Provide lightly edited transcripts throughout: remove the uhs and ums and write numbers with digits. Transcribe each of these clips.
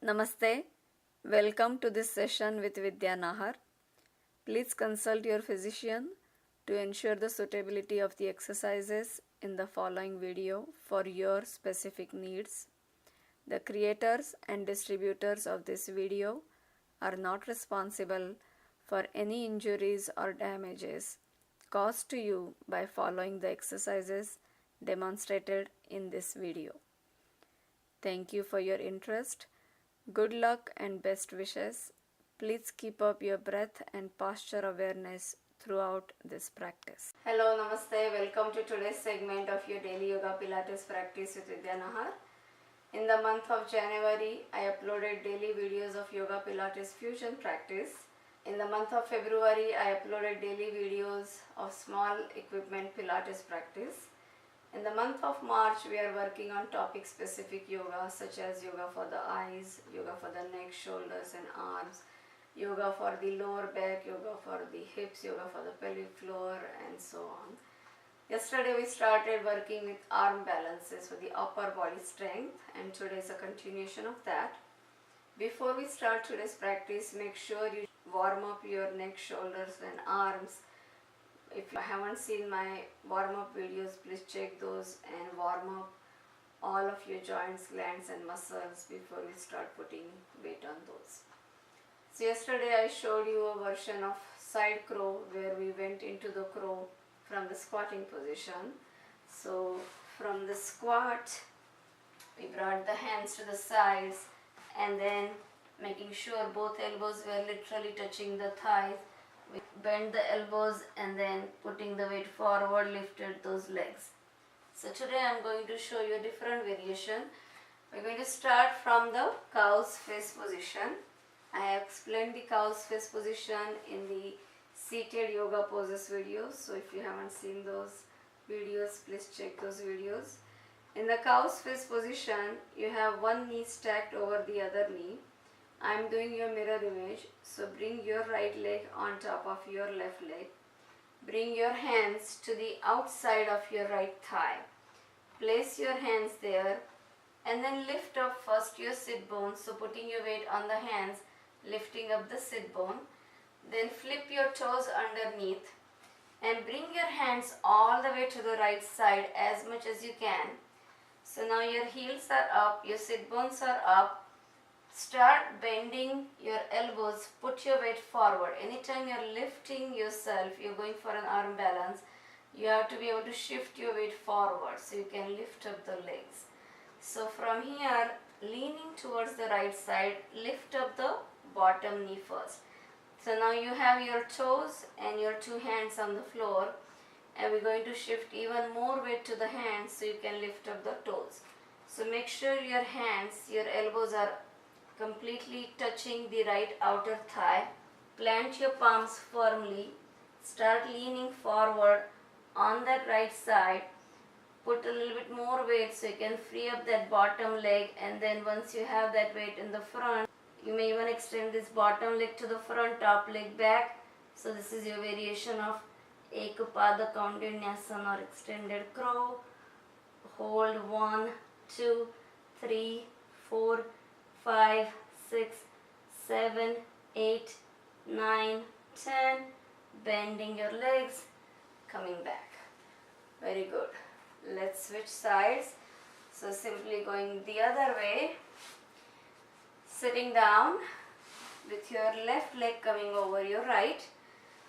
Namaste. Welcome to this session with Vidya Nahar. Please consult your physician to ensure the suitability of the exercises in the following video for your specific needs. The creators and distributors of this video are not responsible for any injuries or damages caused to you by following the exercises demonstrated in this video. Thank you for your interest. Good luck and best wishes. Please keep up your breath and posture awareness throughout this practice. Hello, Namaste. Welcome to today's segment of your daily yoga pilates practice with Vidya Nahar. In the month of January, I uploaded daily videos of yoga pilates fusion practice. In the month of February, I uploaded daily videos of small equipment pilates practice. In the month of March, we are working on topic specific yoga such as yoga for the eyes, yoga for the neck, shoulders and arms, yoga for the lower back, yoga for the hips, yoga for the pelvic floor and so on. Yesterday we started working with arm balances for the upper body strength, and today is a continuation of that. Before we start today's practice, make sure you warm up your neck, shoulders and arms. If you haven't seen my warm-up videos, please check those and warm up all of your joints, glands and muscles before we start putting weight on those. So yesterday I showed you a version of side crow where we went into the crow from the squatting position. So from the squat, we brought the hands to the sides and then making sure both elbows were literally touching the thighs. We bent the elbows and then putting the weight forward, lifted those legs. So today I am going to show you a different variation. We are going to start from the cow's face position. I have explained the cow's face position in the seated yoga poses videos. So if you haven't seen those videos, please check those videos. In the cow's face position, you have one knee stacked over the other knee. I am doing your mirror image, so bring your right leg on top of your left leg. Bring your hands to the outside of your right thigh. Place your hands there and then lift up first your sit bone, so putting your weight on the hands, lifting up the sit bone. Then flip your toes underneath and bring your hands all the way to the right side as much as you can. So now your heels are up, your sit bones are up. Start bending your elbows, put your weight forward. Anytime you're lifting yourself, you're going for an arm balance, you have to be able to shift your weight forward so you can lift up the legs. So from here, leaning towards the right side, lift up the bottom knee first. So now you have your toes and your two hands on the floor, and we're going to shift even more weight to the hands so you can lift up the toes. So make sure your hands, your elbows are completely touching the right outer thigh. Plant your palms firmly. Start leaning forward on that right side. Put a little bit more weight so you can free up that bottom leg, and then once you have that weight in the front, you may even extend this bottom leg to the front, top leg back. So this is your variation of Ekapada Kaundinyasana or extended crow. Hold 1, 2, 3, 4, 5, 6, 7, 8, 9, 10. Bending your legs, coming back. Very good. Let's switch sides. So simply going the other way. Sitting down with your left leg coming over your right.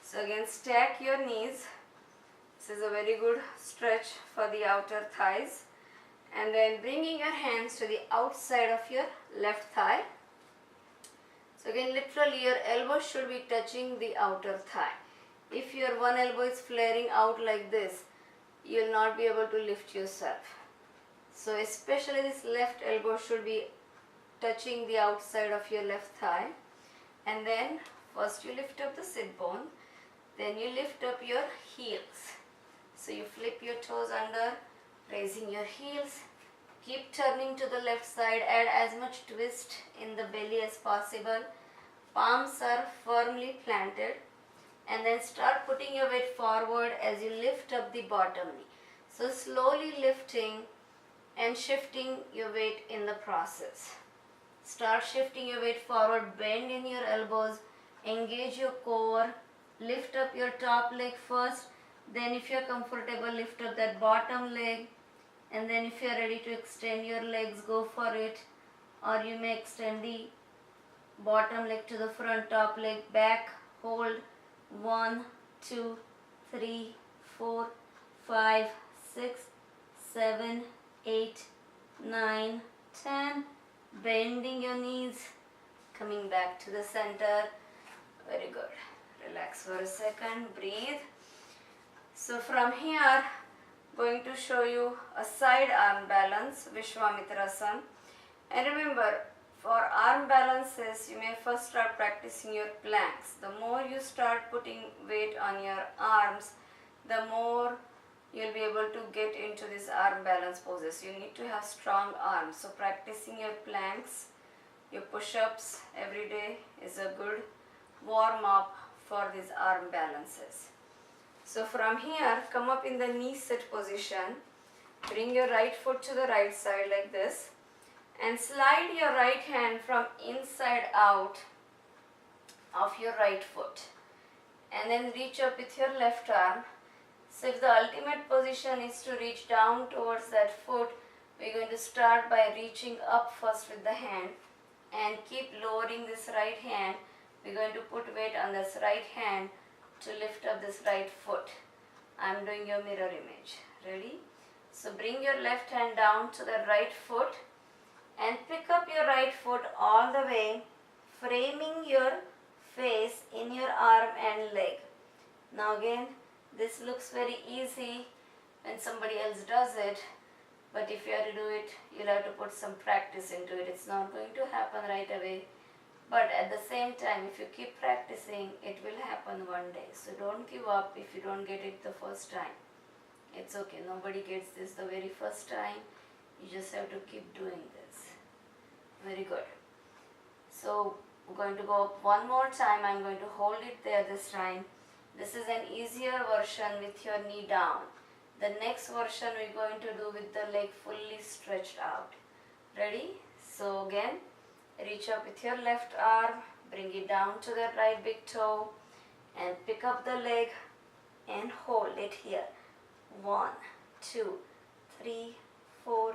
So again, stack your knees. This is a very good stretch for the outer thighs. And then bringing your hands to the outside of your left thigh. So again, literally your elbow should be touching the outer thigh. If your one elbow is flaring out like this, you will not be able to lift yourself. So especially this left elbow should be touching the outside of your left thigh. And then first you lift up the sit bone, then you lift up your heels. So you flip your toes under, raising your heels. Keep turning to the left side, add as much twist in the belly as possible. Palms are firmly planted, and then start putting your weight forward as you lift up the bottom knee. So slowly lifting and shifting your weight in the process. Start shifting your weight forward, bend in your elbows, engage your core, lift up your top leg first, then if you're comfortable, lift up that bottom leg, and then if you're ready to extend your legs, go for it. Or you may extend the bottom leg to the front, top leg back, hold 1, 2, 3, 4, 5, 6, 7, 8, 9, 10. Bending your knees, coming back to the center. Very good. Relax for a second, breathe. So from here, going to show you a side arm balance, Vishwamitrasana. And remember, for arm balances, you may first start practicing your planks. The more you start putting weight on your arms, the more you'll be able to get into these arm balance poses. You need to have strong arms. So practicing your planks, your push-ups every day is a good warm-up for these arm balances. So from here, come up in the knee sit position. Bring your right foot to the right side like this. And slide your right hand from inside out of your right foot. And then reach up with your left arm. So if the ultimate position is to reach down towards that foot, we're going to start by reaching up first with the hand and keep lowering this right hand. We're going to put weight on this right hand to lift up this right foot. I'm doing your mirror image. Ready? So bring your left hand down to the right foot and pick up your right foot all the way, framing your face in your arm and leg. Now again, this looks very easy when somebody else does it, but if you have to do it, you'll have to put some practice into it. It's not going to happen right away, but at the same time, if you keep practicing, it will happen one day. So don't give up if you don't get it the first time. It's okay, nobody gets this the very first time. You just have to keep doing this. Very good. So we're going to go up one more time. I'm going to hold it there this time. This is an easier version with your knee down. The next version we're going to do with the leg fully stretched out. Ready? So again, reach up with your left arm, bring it down to the right big toe and pick up the leg and hold it here. 1, 2, 3, 4,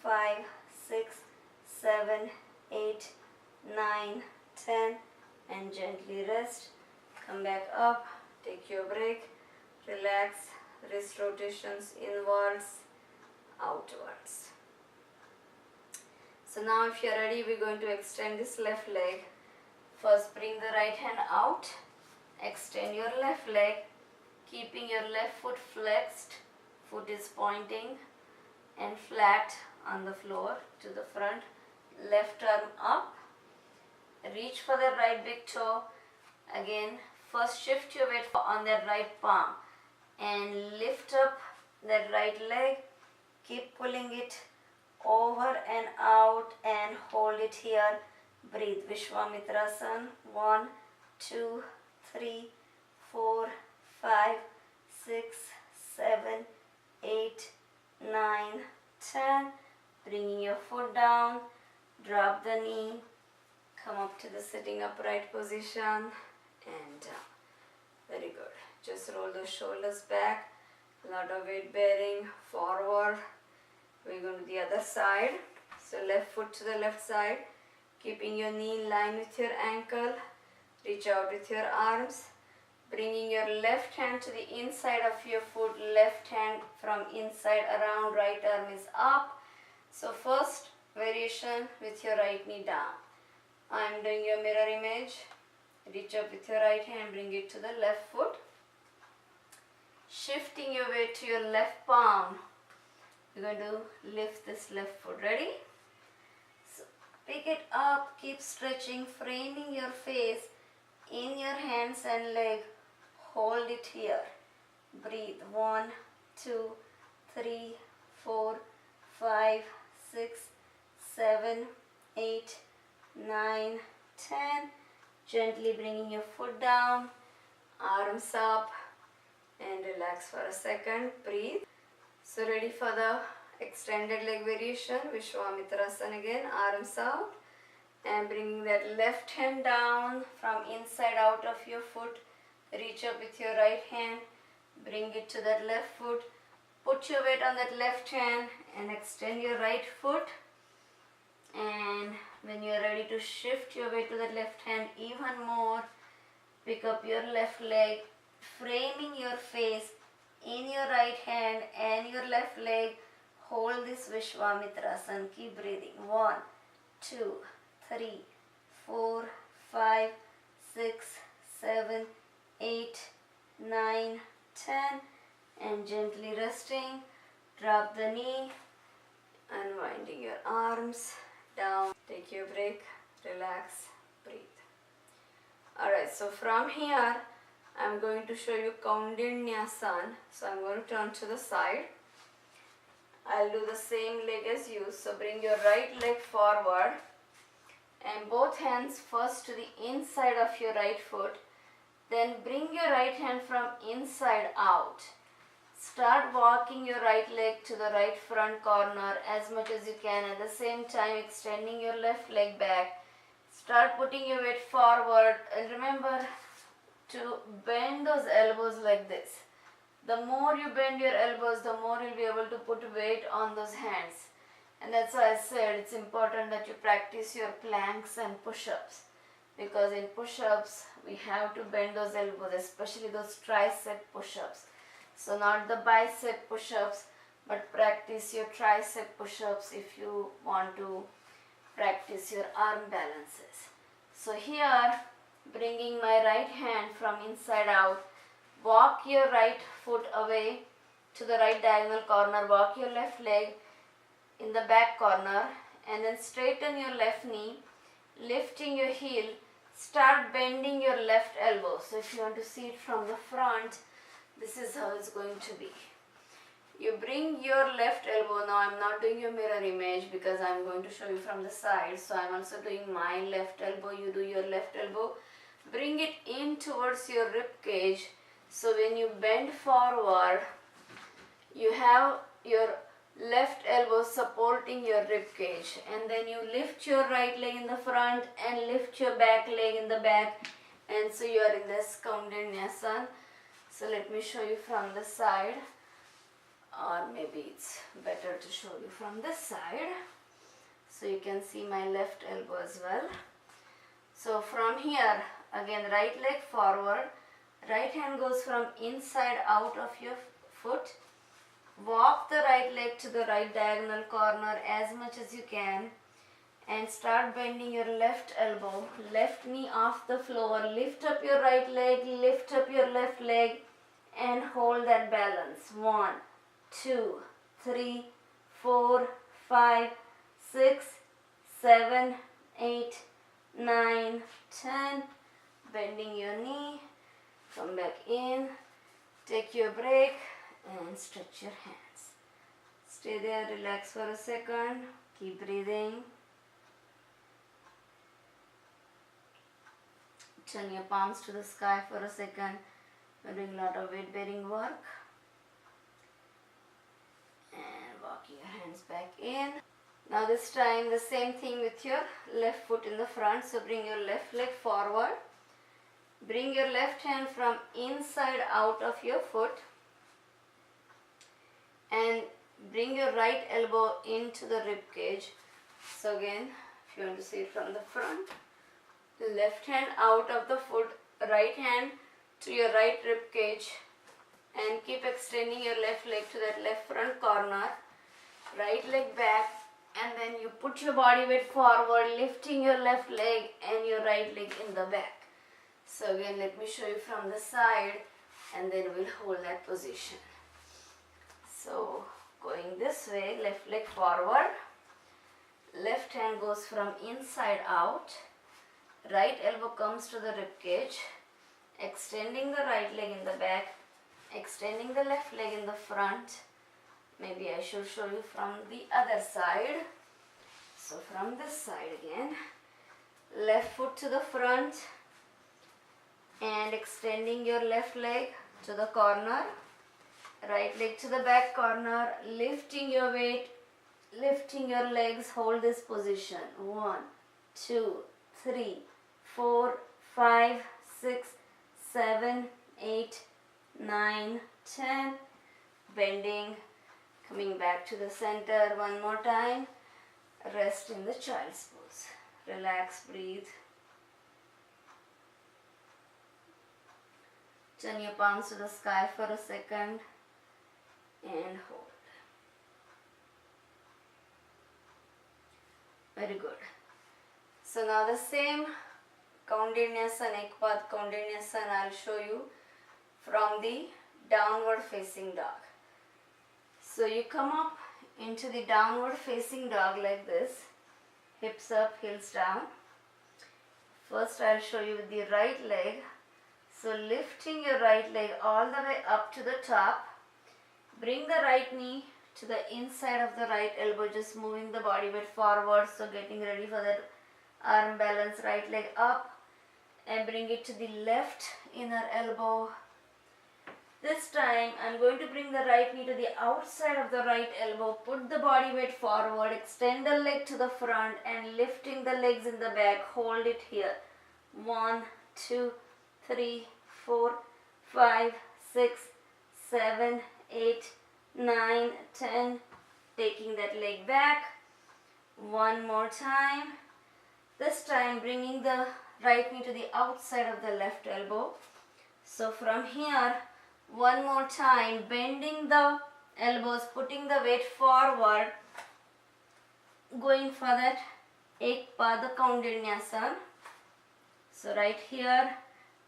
5, 6, 7, 8, 9, 10 and gently rest. Come back up, take your break, relax, wrist rotations inwards, outwards. So now if you're ready, we're going to extend this left leg. First bring the right hand out, extend your left leg, keeping your left foot flexed, foot is pointing and flat on the floor to the front. Left arm up, reach for the right big toe. Again, first shift your weight on that right palm and lift up that right leg. Keep pulling it over and out and hold it here. Breathe. Vishwamitrasana. 1, 2, 3, 4, 5, 6, 7, 8, 9, 10. Bringing your foot down. Drop the knee, come up to the sitting upright position and down. Very good. Just roll the shoulders back, a lot of weight bearing forward. We're going to the other side. So left foot to the left side, keeping your knee in line with your ankle. Reach out with your arms, bringing your left hand to the inside of your foot, left hand from inside around, right arm is up. So first variation with your right knee down. I'm doing your mirror image. Reach up with your right hand, bring it to the left foot. Shifting your weight to your left palm. You're going to lift this left foot. Ready? So pick it up, keep stretching, framing your face in your hands and leg. Hold it here. Breathe. 1, 2, 3, 4, 5, 6, 7, 8, 9, 10. Gently bringing your foot down, arms up and relax for a second. Breathe. So ready for the extended leg variation. Vishwamitrasana again. Arms out. and bringing that left hand down from inside out of your foot. Reach up with your right hand, bring it to that left foot, put your weight on that left hand and extend your right foot. And when you are ready to shift your weight to the left hand even more, pick up your left leg, framing your face in your right hand and your left leg. Hold this Vishwamitrasana. Keep breathing. 1, 2, 3, 4, 5, 6, 7, 8, 9, 10. And gently resting. Drop the knee. Unwinding your arms down. Take your break. Relax. Breathe. Alright, so from here, I'm going to show you Kaundinyasana. So I'm going to turn to the side. I'll do the same leg as you. So bring your right leg forward and both hands first to the inside of your right foot. Then bring your right hand from inside out. Start walking your right leg to the right front corner as much as you can. At the same time, extending your left leg back. Start putting your weight forward and remember to bend those elbows like this. The more you bend your elbows, the more you'll be able to put weight on those hands. And that's why I said it's important that you practice your planks and push-ups. Because in push-ups, we have to bend those elbows, especially those tricep push-ups. So not the bicep push-ups, but practice your tricep push-ups if you want to practice your arm balances. So here, bringing my right hand from inside out, walk your right foot away to the right diagonal corner, walk your left leg in the back corner and then straighten your left knee, lifting your heel, start bending your left elbow. So if you want to see it from the front, this is how it's going to be. You bring your left elbow. Now I'm not doing your mirror image because I'm going to show you from the side. So I'm also doing my left elbow. You do your left elbow. Bring it in towards your rib cage. So when you bend forward, you have your left elbow supporting your rib cage. And then you lift your right leg in the front and lift your back leg in the back. And so you are in this Kaundinyasana. So let me show you from the side. Or maybe it's better to show you from this side. So you can see my left elbow as well. So from here, again right leg forward, right hand goes from inside out of your foot. Walk the right leg to the right diagonal corner as much as you can and start bending your left elbow, left knee off the floor, lift up your right leg, lift up your left leg and hold that balance. 1, 2, 3, 4, 5, 6, 7, 8, 9, 10. Bending your knee, come back in, take your break and stretch your hands. Stay there, relax for a second, keep breathing. Turn your palms to the sky for a second. We're doing a lot of weight bearing work. And walking your hands back in. Now this time the same thing with your left foot in the front. So bring your left leg forward. Bring your left hand from inside out of your foot. And bring your right elbow into the rib cage. So again, if you want to see it from the front, left hand out of the foot, right hand to your right rib cage and keep extending your left leg to that left front corner, right leg back and then you put your body weight forward, lifting your left leg and your right leg in the back. So again, let me show you from the side and then we'll hold that position. So going this way, left leg forward, left hand goes from inside out, right elbow comes to the rib cage, extending the right leg in the back, extending the left leg in the front. Maybe I should show you from the other side. So from this side again, left foot to the front and extending your left leg to the corner, right leg to the back corner, lifting your weight, lifting your legs, hold this position. 1, 2, 3, 4, 5, 6, 7, 8, 9, 10. Bending, coming back to the center one more time. Rest in the child's pose. Relax, breathe. Turn your palms to the sky for a second and hold. Very good. So now the same Kaundinyasana, Ekpad Kaundinyasana I'll show you from the downward facing dog. So you come up into the downward facing dog like this, hips up, heels down. First I'll show you with the right leg. So lifting your right leg all the way up to the top, bring the right knee to the inside of the right elbow, just moving the body weight forward, so getting ready for that arm balance. Right leg up and bring it to the left inner elbow. This time I'm going to bring the right knee to the outside of the right elbow, put the body weight forward, extend the leg to the front and lifting the legs in the back, hold it here. 1, 2, 3, 4, 5, 6, 7, 8, 9, 10. Taking that leg back. One more time. This time bringing the right knee to the outside of the left elbow. So from here, one more time, bending the elbows, putting the weight forward, going for that Ekpada Kaundinyasana. So right here,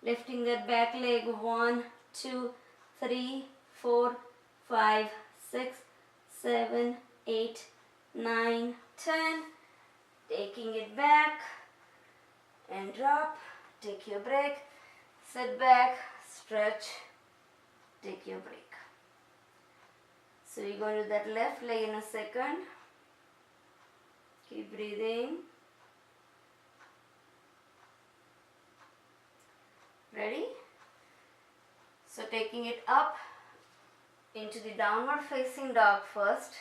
lifting that back leg, 1, 2, 3, 4, 5, 6, 7, 8, 9, 10. Taking it back and drop. Take your break. Sit back, stretch, take your break. So you're going to do that left leg in a second. Keep breathing. Ready? So taking it up into the downward facing dog first.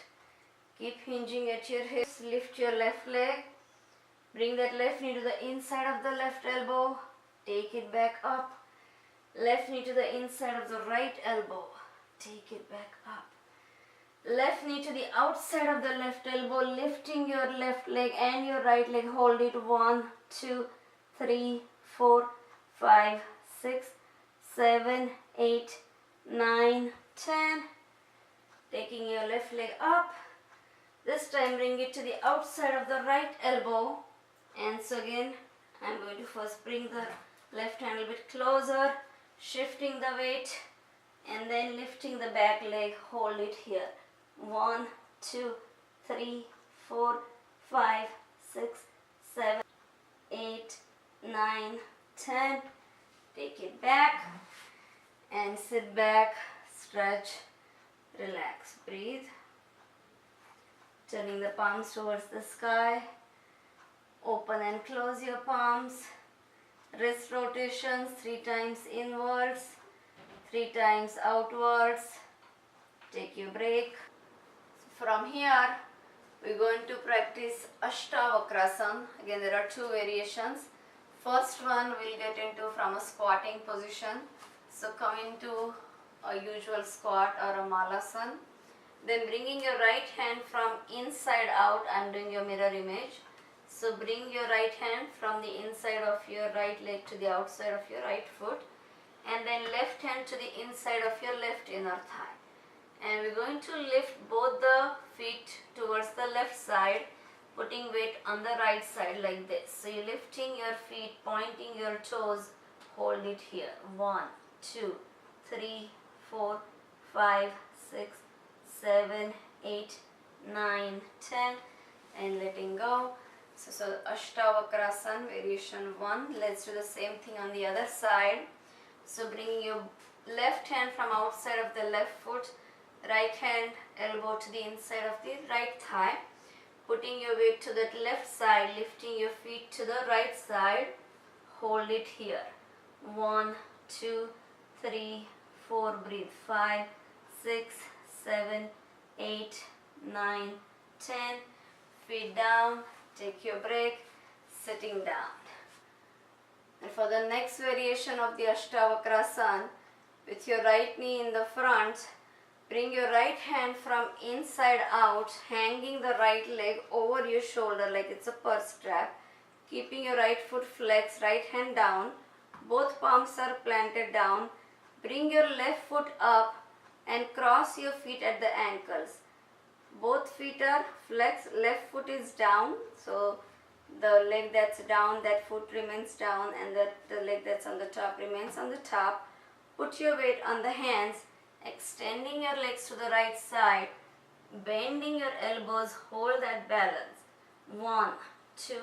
Keep hinging at your hips. Lift your left leg. Bring that left knee to the inside of the left elbow. Take it back up. Left knee to the inside of the right elbow. Take it back up. Left knee to the outside of the left elbow. Lifting your left leg and your right leg. Hold it. 1, 2, 3, 4, 5, 6, 7, 8, 9, 10. Taking your left leg up. This time bring it to the outside of the right elbow. And so again, I'm going to first bring the left hand a little bit closer, shifting the weight, and then lifting the back leg. Hold it here. 1, 2, 3, 4, 5, 6, 7, 8, 9, 10. Take it back and sit back, stretch, relax, breathe. Turning the palms towards the sky. Open and close your palms. Wrist rotations 3 times inwards, 3 times outwards. Take your break. From here, we're going to practice Ashtavakrasana. Again, there are 2 variations. First one we'll get into from a squatting position. So come into a usual squat or a malasana. Then bringing your right hand from inside out, I'm doing your mirror image. So bring your right hand from the inside of your right leg to the outside of your right foot. And then left hand to the inside of your left inner thigh. And we're going to lift both the feet towards the left side, putting weight on the right side like this. So you're lifting your feet, pointing your toes, hold it here. 1, 2, 3, 4, 5, 6, 7, 8, 9, 10, and letting go. So Ashtavakrasana variation 1. Let's do the same thing on the other side. So bringing your left hand from outside of the left foot, right hand elbow to the inside of the right thigh, putting your weight to that left side, lifting your feet to the right side, hold it here. 1, 2, 3, 4, breathe. 5, 6, 7, 8, 9, 10. Feet down, take your break, sitting down. And for the next variation of the Ashtavakrasana, with your right knee in the front, bring your right hand from inside out, hanging the right leg over your shoulder like it's a purse strap, keeping your right foot flexed, right hand down, both palms are planted down. Bring your left foot up and cross your feet at the ankles. Both feet are flexed, left foot is down, so the leg that's down, that foot remains down, and the leg that's on the top remains on the top. Put your weight on the hands, extending your legs to the right side, bending your elbows, hold that balance. 1, 2,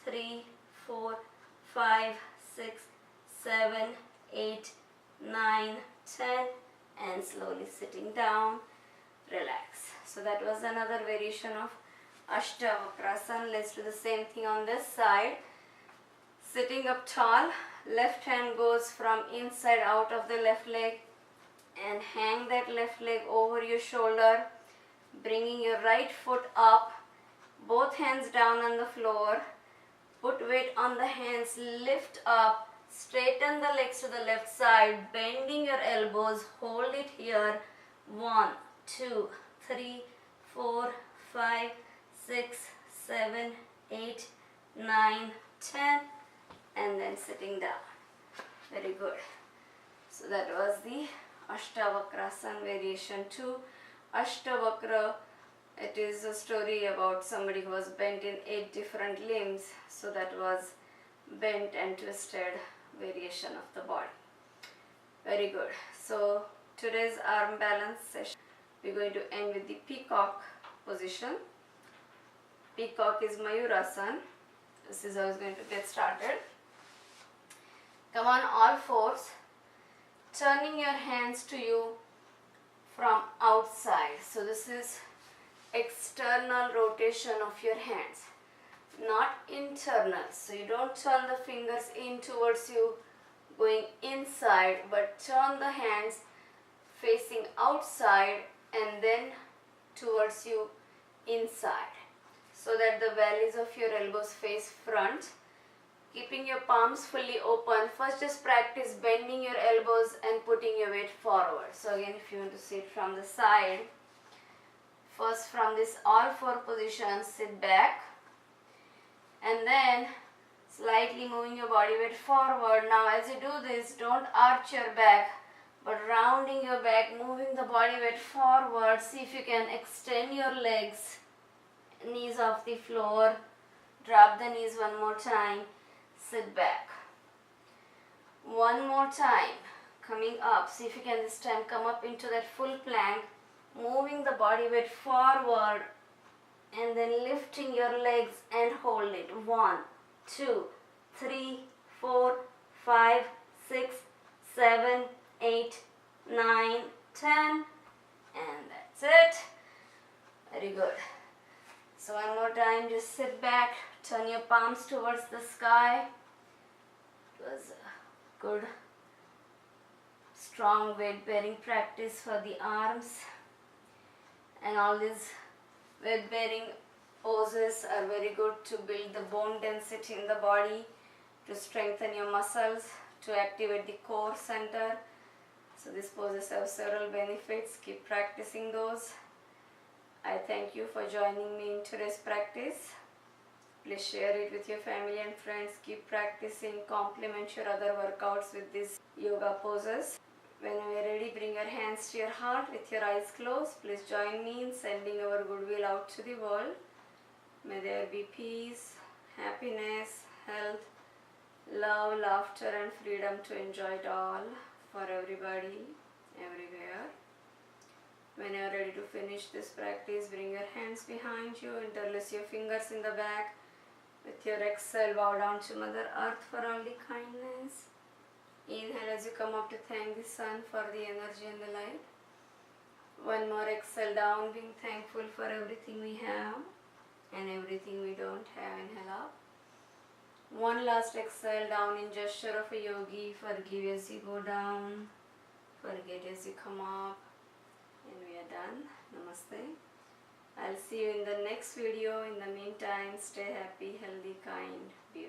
3, 4, 5, 6, 7, 8, 9, 10, and slowly sitting down, relax. So that was another variation of Ashtavakrasana. Let's do the same thing on this side. Sitting up tall, left hand goes from inside out of the left leg and hang that left leg over your shoulder, bringing your right foot up, both hands down on the floor. Put weight on the hands, lift up, straighten the legs to the left side, bending your elbows, hold it here. 1, 2, 3, 4, 5, 6, 7, 8, 9, 10, and then sitting down. Very good. So that was the Ashtavakrasana variation 2. Ashtavakra, it is a story about somebody who was bent in 8 different limbs. So that was bent and twisted variation of the body. Very good. So today's arm balance session, we're going to end with the peacock position. Peacock is Mayurasana. This is how it's going to get started. Come on all fours, turning your hands to you from outside. So this is external rotation of your hands, not internal. So you don't turn the fingers in towards you going inside, but turn the hands facing outside and then towards you inside, so that the valleys of your elbows face front. Keeping your palms fully open. First just practice bending your elbows and putting your weight forward. So again, if you want to sit from the side, first from this all four position, sit back and then slightly moving your body weight forward. Now as you do this, don't arch your back, but rounding your back, moving the body weight forward. See if you can extend your legs, knees off the floor, drop the knees one more time, sit back. One more time, coming up. See if you can this time come up into that full plank, moving the body weight forward and then lifting your legs and hold it. 1, 2, 3, 4, 5, 6, 7, 8, 9, 10, and that's it. Very good. So one more time, just sit back, turn your palms towards the sky. It was a good, strong weight bearing practice for the arms. And all these weight bearing poses are very good to build the bone density in the body, to strengthen your muscles, to activate the core center. So these poses have several benefits. Keep practicing those. I thank you for joining me in today's practice. Please share it with your family and friends. Keep practicing. Complement your other workouts with these yoga poses. When you are ready, bring your hands to your heart with your eyes closed. Please join me in sending our goodwill out to the world. May there be peace, happiness, health, love, laughter and freedom to enjoy it all for everybody, everywhere. When you are ready to finish this practice, bring your hands behind you, interlace your fingers in the back. With your exhale, bow down to Mother Earth for all the kindness. Inhale as you come up to thank the sun for the energy and the light. One more exhale down, being thankful for everything we have and everything we don't have. Inhale up. One last exhale down in gesture of a yogi. Forgive as you go down, forget as you come up. And we are done. Namaste. I'll see you in the next video. In the meantime, stay happy, healthy, kind, beautiful.